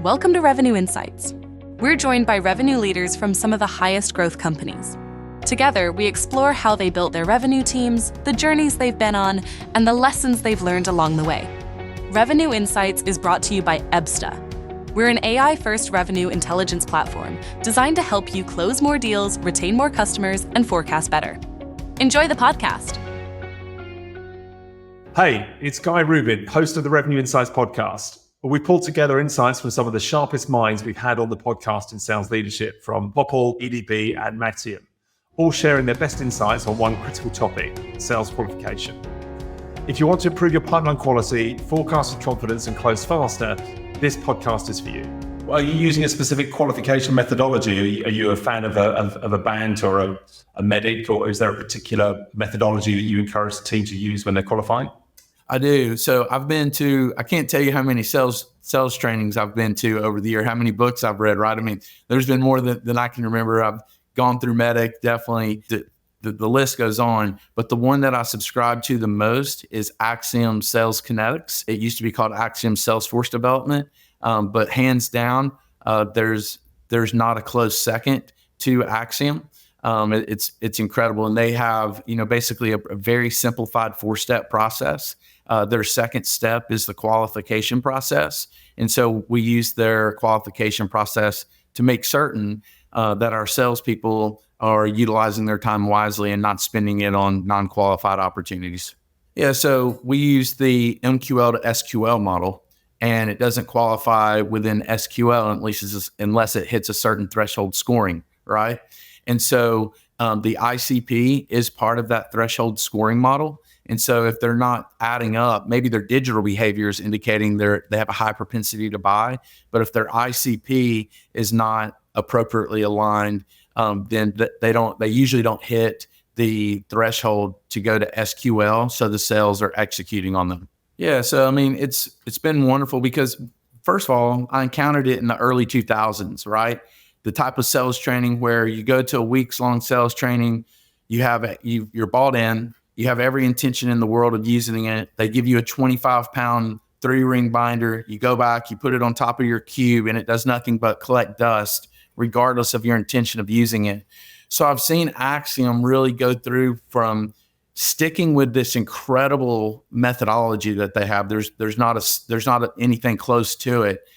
Welcome to Revenue Insights. We're joined by revenue leaders from some of the highest growth companies. Together, we explore how they built their revenue teams, the journeys they've been on, and the lessons they've learned along the way. Revenue Insights is brought to you by EBSTA. We're an AI-first revenue intelligence platform designed to help you close more deals, retain more customers, and forecast better. Enjoy the podcast. Hey, it's Guy Rubin, host of the Revenue Insights podcast. We pulled together insights from some of the sharpest minds we've had on the podcast in sales leadership, from Popl, EDB, and Matium, all sharing their best insights on one critical topic, sales qualification. If you want to improve your pipeline quality, forecast with confidence, and close faster, this podcast is for you. Are you using a specific qualification methodology? Are you a fan of a BANT or a MEDDIC, or is there a particular methodology that you encourage the team to use when they're qualifying? I do. So I've been to, I can't tell you how many sales trainings I've been to over the year, how many books I've read, right? I mean, there's been more than I can remember. I've gone through MEDDIC, definitely. The list goes on. But the one that I subscribe to the most is Acxiom Sales Kinetics. It used to be called Acxiom Salesforce Development. But hands down, there's not a close second to Acxiom. It's incredible. And they have, basically a very simplified 4-step process. Their second step is the qualification process. And so we use their qualification process to make certain that our salespeople are utilizing their time wisely and not spending it on non-qualified opportunities. Yeah, so we use the MQL to SQL model, and it doesn't qualify within SQL, at least unless it hits a certain threshold scoring, right? And so the ICP is part of that threshold scoring model. And so if they're not adding up, maybe their digital behavior is indicating they have a high propensity to buy. But if their ICP is not appropriately aligned, then they usually don't hit the threshold to go to SQL. So the sales are executing on them. Yeah. So, I mean, it's been wonderful because, first of all, I encountered it in the early 2000s, right? The type of sales training where you go to a weeks-long sales training, you're bought in, you have every intention in the world of using it. They give you a 25-pound 3-ring binder. You go back, you put it on top of your cube, and it does nothing but collect dust, regardless of your intention of using it. So I've seen Acxiom really go through from sticking with this incredible methodology that they have. There's not anything close to it,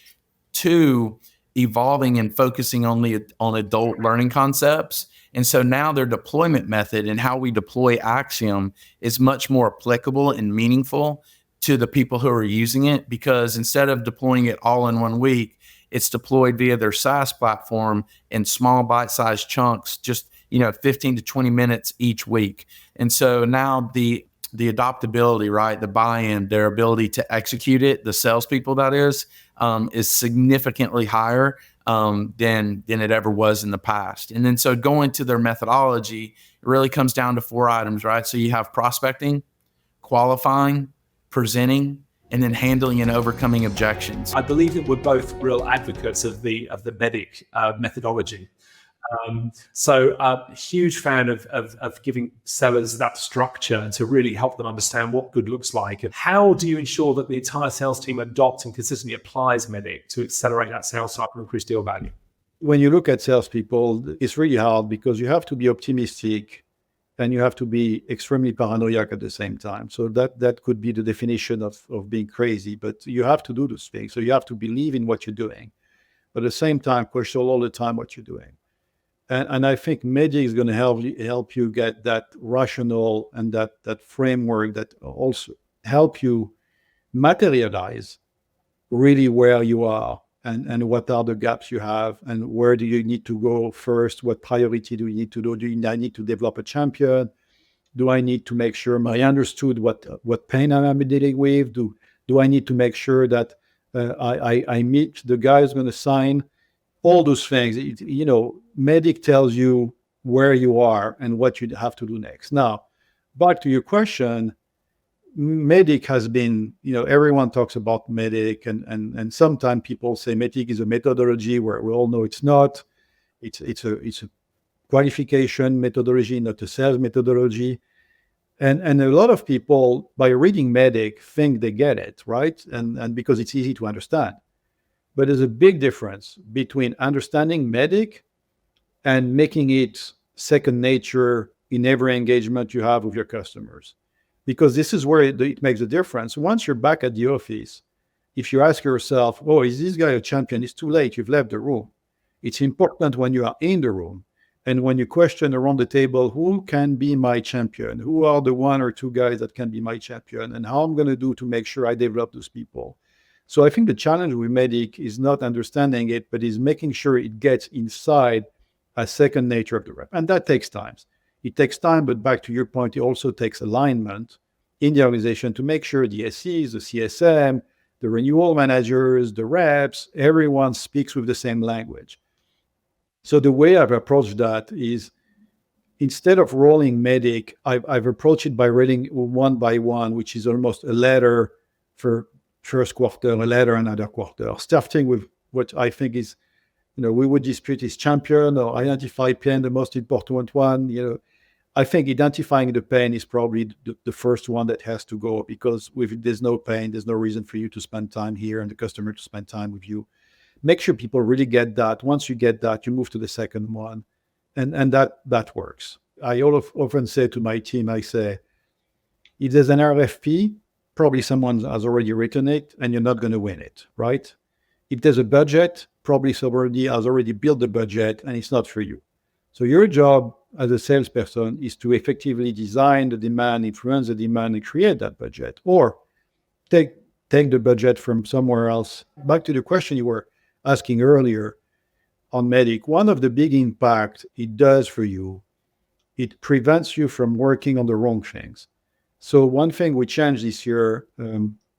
to evolving and focusing only on adult learning concepts. And so now their deployment method and how we deploy Acxiom is much more applicable and meaningful to the people who are using it, because instead of deploying it all in 1 week, it's deployed via their SaaS platform in small bite-sized chunks, just 15 to 20 minutes each week. And so now the adoptability, right, the buy-in, their ability to execute it, the salespeople that is significantly higher than it ever was in the past. And then so going to their methodology, it really comes down to 4 items, right? So you have prospecting, qualifying, presenting, and then handling and overcoming objections. I believe that we're both real advocates of the MEDDIC methodology. So huge fan of giving sellers that structure to really help them understand what good looks like. And how do you ensure that the entire sales team adopts and consistently applies MEDDIC to accelerate that sales cycle and increase deal value? When you look at salespeople, it's really hard because you have to be optimistic and you have to be extremely paranoid at the same time. So that could be the definition of being crazy, but you have to do those things. So you have to believe in what you're doing, but at the same time, question all the time what you're doing. And I think MEDDIC is going to help you get that rational and that framework that also help you materialize really where you are and what are the gaps you have and where do you need to go first, what priority do you need to do? I need to develop a champion? Do I need to make sure I understood what pain I'm dealing with? Do I need to make sure that I meet the guy who's going to sign? All those things, MEDDIC tells you where you are and what you have to do next. Now, back to your question, MEDDIC has been, everyone talks about MEDDIC, and sometimes people say MEDDIC is a methodology where we all know it's not. It's a qualification methodology, not a sales methodology. And a lot of people, by reading MEDDIC, think they get it, right? And because it's easy to understand. But there's a big difference between understanding MEDDIC and making it second nature in every engagement you have with your customers. Because this is where it makes a difference. Once you're back at the office, if you ask yourself, oh, is this guy a champion? It's too late. You've left the room. It's important when you are in the room and when you question around the table, who can be my champion? Who are the one or two guys that can be my champion? And how I'm going to do to make sure I develop those people. So I think the challenge with MEDDIC is not understanding it, but is making sure it gets inside a second nature of the rep. And that takes time. It takes time, but back to your point, it also takes alignment in the organization to make sure the SEs, the CSM, the renewal managers, the reps, everyone speaks with the same language. So the way I've approached that is, instead of rolling MEDDIC, I've approached it by reading one by one, which is almost a letter for first quarter, a letter another quarter, starting with what I think is, we would dispute is champion or identify pain, the most important one. I think identifying the pain is probably the first one that has to go, because if there's no pain, there's no reason for you to spend time here and the customer to spend time with you. Make sure people really get that. Once you get that, you move to the second one, and that works. I often say to my team, I say, if there's an RFP, probably someone has already written it and you're not going to win it, right? If there's a budget, probably somebody has already built the budget and it's not for you. So your job as a salesperson is to effectively design the demand, influence the demand, and create that budget, or take the budget from somewhere else. Back to the question you were asking earlier on MEDDIC, one of the big impacts it does for you, it prevents you from working on the wrong things. So one thing we changed this year,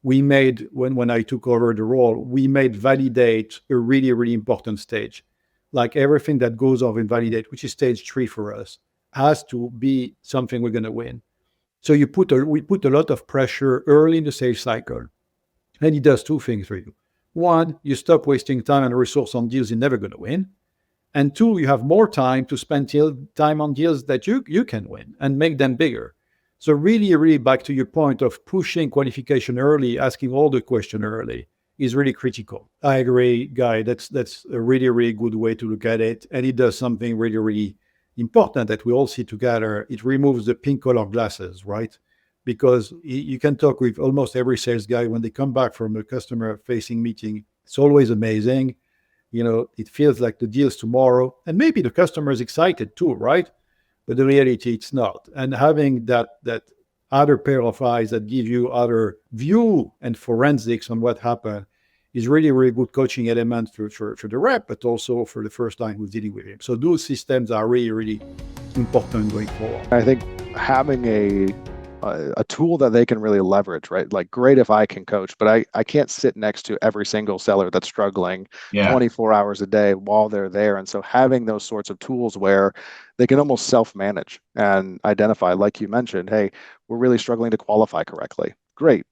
we made, when I took over the role, we made validate a really, really important stage. Like everything that goes off in validate, which is stage 3 for us, has to be something we're going to win. So we put a lot of pressure early in the sales cycle, and it does two things for you. One, you stop wasting time and resource on deals you're never going to win. And two, you have more time to spend time on deals that you can win and make them bigger. So really, really back to your point of pushing qualification early, asking all the questions early is really critical. I agree, Guy. That's a really, really good way to look at it. And it does something really, really important that we all see together. It removes the pink color glasses, right? Because you can talk with almost every sales guy when they come back from a customer-facing meeting. It's always amazing. It feels like the deal's tomorrow. And maybe the customer is excited too, right? But the reality, it's not. And having that other pair of eyes that give you other view and forensics on what happened is really, really good coaching element for the rep, but also for the first time who's dealing with him. So those systems are really, really important going forward. I think having a tool that they can really leverage, right? Like, great if I can coach, but I can't sit next to every single seller that's struggling 24 hours a day while they're there. And so having those sorts of tools where they can almost self-manage and identify, like you mentioned, hey, we're really struggling to qualify correctly. Great.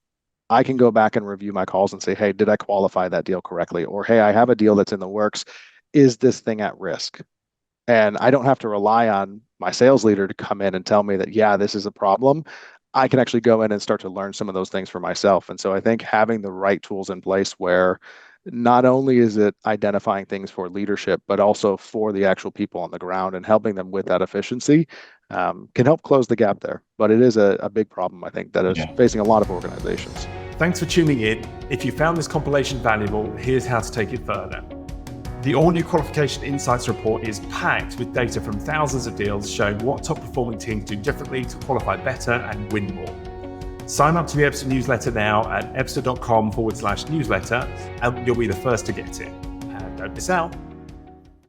I can go back and review my calls and say, hey, did I qualify that deal correctly? Or, hey, I have a deal that's in the works. Is this thing at risk? And I don't have to rely on my sales leader to come in and tell me that, yeah, this is a problem. I can actually go in and start to learn some of those things for myself. And so I think having the right tools in place where not only is it identifying things for leadership, but also for the actual people on the ground and helping them with that efficiency can help close the gap there. But it is a big problem, I think, that is facing a lot of organizations. Thanks for tuning in. If you found this compilation valuable, here's how to take it further. The all-new Qualification Insights report is packed with data from thousands of deals showing what top-performing teams do differently to qualify better and win more. Sign up to the Epster newsletter now at epster.com/newsletter, and you'll be the first to get it. And don't miss out.